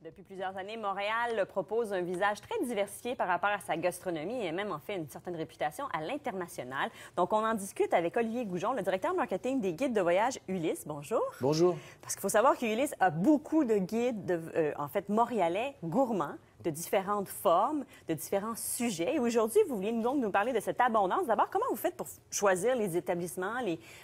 Depuis plusieurs années, Montréal propose un visage très diversifié par rapport à sa gastronomie et même en fait une certaine réputation à l'international. Donc, on en discute avec Olivier Goujon, le directeur marketing des guides de voyage Ulysse. Bonjour. Bonjour. Parce qu'il faut savoir qu'Ulysse a beaucoup de guides, en fait, montréalais gourmands, de différentes formes, de différents sujets. Et aujourd'hui, vous vouliez donc nous parler de cette abondance. D'abord, comment vous faites pour choisir les établissements,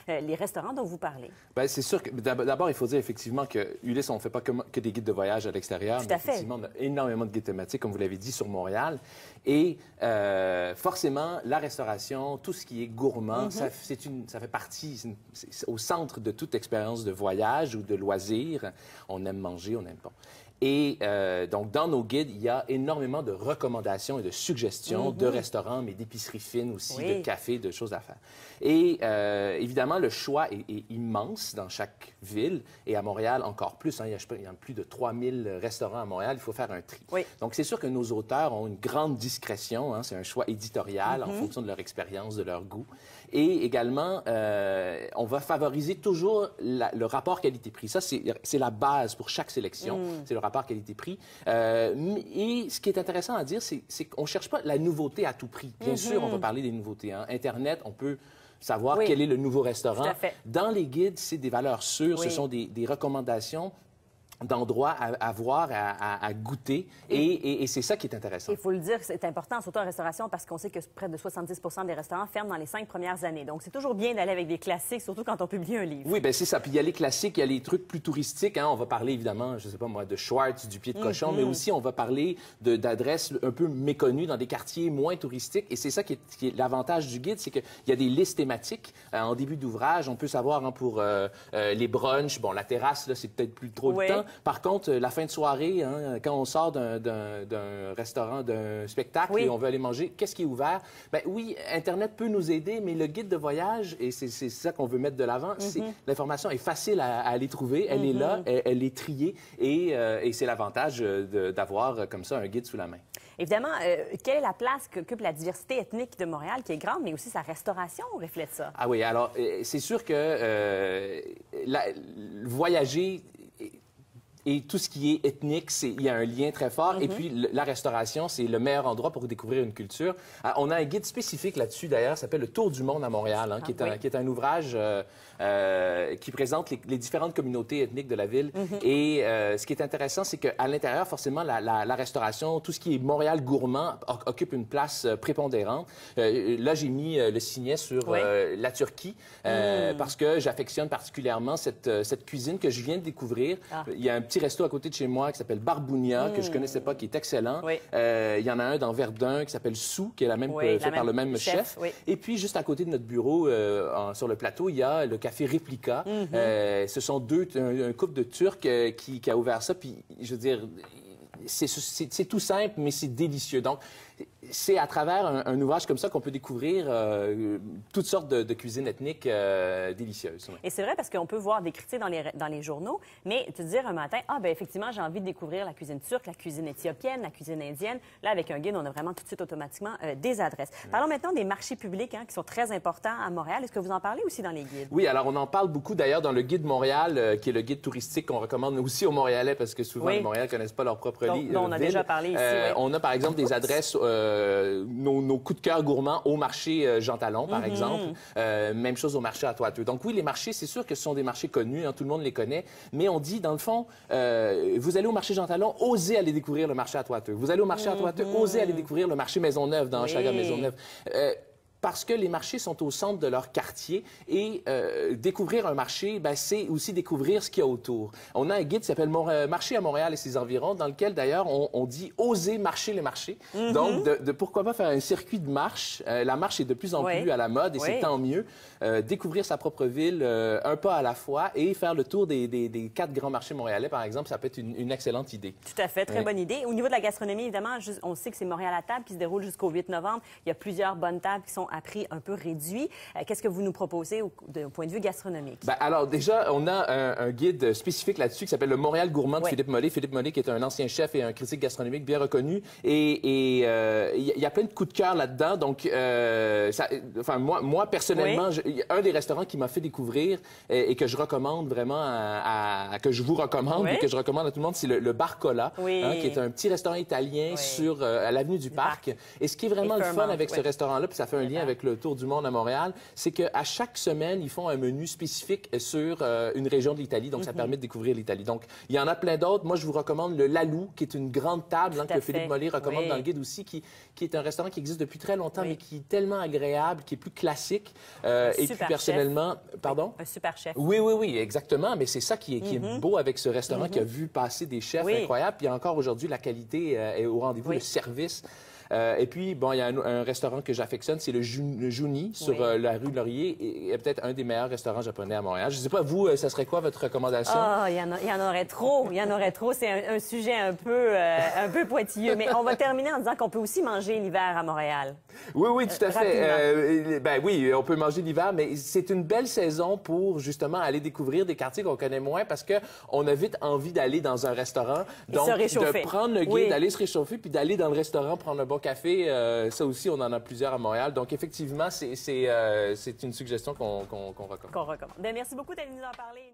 les restaurants dont vous parlez? Bien, c'est sûr que d'abord, il faut dire effectivement que Ulysse, on ne fait pas que des guides de voyage à l'extérieur. Tout à fait. Effectivement, on a énormément de guides thématiques, comme vous l'avez dit, sur Montréal. Et forcément, la restauration, tout ce qui est gourmand, ça fait partie, c'est au centre de toute expérience de voyage ou de loisir. On aime manger, on aime pas. Et donc, dans nos guides, il y a énormément de recommandations et de suggestions de restaurants, mais d'épiceries fines aussi, de cafés, de choses à faire. Et évidemment, le choix est immense dans chaque ville. Et à Montréal, encore plus. Hein, il y a plus de 3000 restaurants à Montréal. Il faut faire un tri. Oui. Donc, c'est sûr que nos auteurs ont une grande discrétion. Hein, c'est un choix éditorial en fonction de leur expérience, de leur goût. Et également, on va favoriser toujours le rapport qualité-prix. Ça, c'est la base pour chaque sélection. C'est le rapport qualité-prix. Et ce qui est intéressant à dire, c'est qu'on ne cherche pas la nouveauté à tout prix. Bien sûr, on va parler des nouveautés. Hein. Internet, on peut savoir quel est le nouveau restaurant. Tout à fait. Dans les guides, c'est des valeurs sûres. Ce sont des recommandations d'endroits à voir, à goûter. Et c'est ça qui est intéressant. Il faut le dire, c'est important, surtout en restauration, parce qu'on sait que près de 70 des restaurants ferment dans les 5 premières années. Donc, c'est toujours bien d'aller avec des classiques, surtout quand on publie un livre. Oui, bien, c'est ça. Puis il y a les classiques, il y a les trucs plus touristiques. Hein. On va parler, évidemment, je sais pas moi, de Schwartz, du pied de cochon, mais aussi on va parler d'adresses un peu méconnues dans des quartiers moins touristiques. Et c'est ça qui est l'avantage du guide, c'est qu'il y a des listes thématiques. En début d'ouvrage, on peut savoir hein, pour les brunchs, bon, la terrasse, là, c'est peut-être plus trop le temps. Par contre, la fin de soirée, hein, quand on sort d'un restaurant, d'un spectacle et on veut aller manger, qu'est-ce qui est ouvert? Bien oui, Internet peut nous aider, mais le guide de voyage, et c'est ça qu'on veut mettre de l'avant, l'information est facile à aller trouver, elle est là, elle est triée, et c'est l'avantage d'avoir comme ça un guide sous la main. Évidemment, quelle est la place qu'occupe la diversité ethnique de Montréal, qui est grande, mais aussi sa restauration reflète ça? Ah oui, alors c'est sûr que voyager et tout ce qui est ethnique, il y a un lien très fort. Et puis, la restauration, c'est le meilleur endroit pour découvrir une culture. On a un guide spécifique là-dessus, d'ailleurs, ça s'appelle Le Tour du monde à Montréal, hein, qui est un ouvrage qui présente les différentes communautés ethniques de la ville. Et ce qui est intéressant, c'est qu'à l'intérieur, forcément, la restauration, tout ce qui est Montréal gourmand occupe une place prépondérante. Là, j'ai mis le signet sur la Turquie parce que j'affectionne particulièrement cette cuisine que je viens de découvrir. Il y a un petit resto à côté de chez moi qui s'appelle Barbounia, que je connaissais pas, qui est excellent. Il y en a un dans Verdun qui s'appelle Sou, qui est fait par le même chef. Et puis, juste à côté de notre bureau, sur le plateau, il y a le café Réplica. Ce sont un couple de Turcs qui a ouvert ça. Puis, je veux dire, c'est tout simple, mais c'est délicieux. Donc, c'est à travers un ouvrage comme ça qu'on peut découvrir toutes sortes de cuisines ethniques délicieuses. Et c'est vrai parce qu'on peut voir des critiques dans les journaux, mais te dire un matin, ah ben effectivement, j'ai envie de découvrir la cuisine turque, la cuisine éthiopienne, la cuisine indienne. Là, avec un guide, on a vraiment tout de suite automatiquement des adresses. Parlons maintenant des marchés publics hein, qui sont très importants à Montréal. Est-ce que vous en parlez aussi dans les guides? Oui, alors on en parle beaucoup d'ailleurs dans le guide Montréal, qui est le guide touristique qu'on recommande aussi aux Montréalais parce que souvent les Montréalais ne connaissent pas leur propre ville. On a déjà parlé ici. On a par exemple des adresses nos coups de cœur gourmands au marché Jean Talon, par exemple. Même chose au marché à Toiteux. Donc oui, les marchés, c'est sûr que ce sont des marchés connus, hein, tout le monde les connaît, mais on dit, dans le fond, vous allez au marché Jean Talon, osez aller découvrir le marché à Toiteux. Vous allez au marché à Toiteux, osez aller découvrir le marché Maisonneuve dans Chaga Maisonneuve. Parce que les marchés sont au centre de leur quartier et découvrir un marché, ben, c'est aussi découvrir ce qu'il y a autour. On a un guide qui s'appelle Marché à Montréal et ses environs, dans lequel d'ailleurs on dit oser marcher les marchés. Donc, pourquoi pas faire un circuit de marche. La marche est de plus en plus à la mode et c'est tant mieux. Découvrir sa propre ville un pas à la fois et faire le tour des 4 grands marchés montréalais, par exemple, ça peut être une excellente idée. Tout à fait, très bonne idée. Au niveau de la gastronomie, évidemment, on sait que c'est Montréal à table qui se déroule jusqu'au 8 novembre. Il y a plusieurs bonnes tables qui sont à prix un peu réduit. Qu'est-ce que vous nous proposez au point de vue gastronomique? Ben, alors, déjà, on a un guide spécifique là-dessus qui s'appelle le Montréal gourmand de Philippe Mollet. Philippe Mollet, qui est un ancien chef et un critique gastronomique bien reconnu. Et il y a plein de coups de cœur là-dedans. Donc, moi personnellement, un des restaurants qui m'a fait découvrir et que je recommande vraiment que je vous recommande et que je recommande à tout le monde, c'est le Barcola, qui est un petit restaurant italien à l'avenue du Parc. Et ce qui est vraiment le fun avec ce restaurant-là, puis ça fait un lien avec le Tour du monde à Montréal, c'est qu'à chaque semaine, ils font un menu spécifique sur une région de l'Italie. Donc, ça permet de découvrir l'Italie. Donc, il y en a plein d'autres. Moi, je vous recommande le Lalou, qui est une grande table que Philippe Mollet recommande dans le guide aussi, qui est un restaurant qui existe depuis très longtemps, mais qui est tellement agréable, qui est plus classique. Et puis, personnellement... Pardon? Un super chef. Oui, exactement. Mais c'est ça qui est beau avec ce restaurant qui a vu passer des chefs incroyables. Puis encore aujourd'hui, la qualité est au rendez-vous, le service. Et puis, bon, il y a un restaurant que j'affectionne, c'est le Juni, sur la rue Laurier, et peut-être un des meilleurs restaurants japonais à Montréal. Je ne sais pas, vous, ça serait quoi votre recommandation? Ah, il y en aurait trop. Il y en aurait trop. C'est un sujet un peu pointilleux. Mais on va terminer en disant qu'on peut aussi manger l'hiver à Montréal. Oui, tout à fait. Ben oui, on peut manger l'hiver, mais c'est une belle saison pour, justement, aller découvrir des quartiers qu'on connaît moins parce qu'on a vite envie d'aller dans un restaurant. Donc, de prendre le guide, d'aller se réchauffer, puis d'aller dans le restaurant prendre un bon café. Ça aussi, on en a plusieurs à Montréal. Donc, effectivement, c'est une suggestion qu'on recommande. Bien, merci beaucoup d'être venu nous en parler.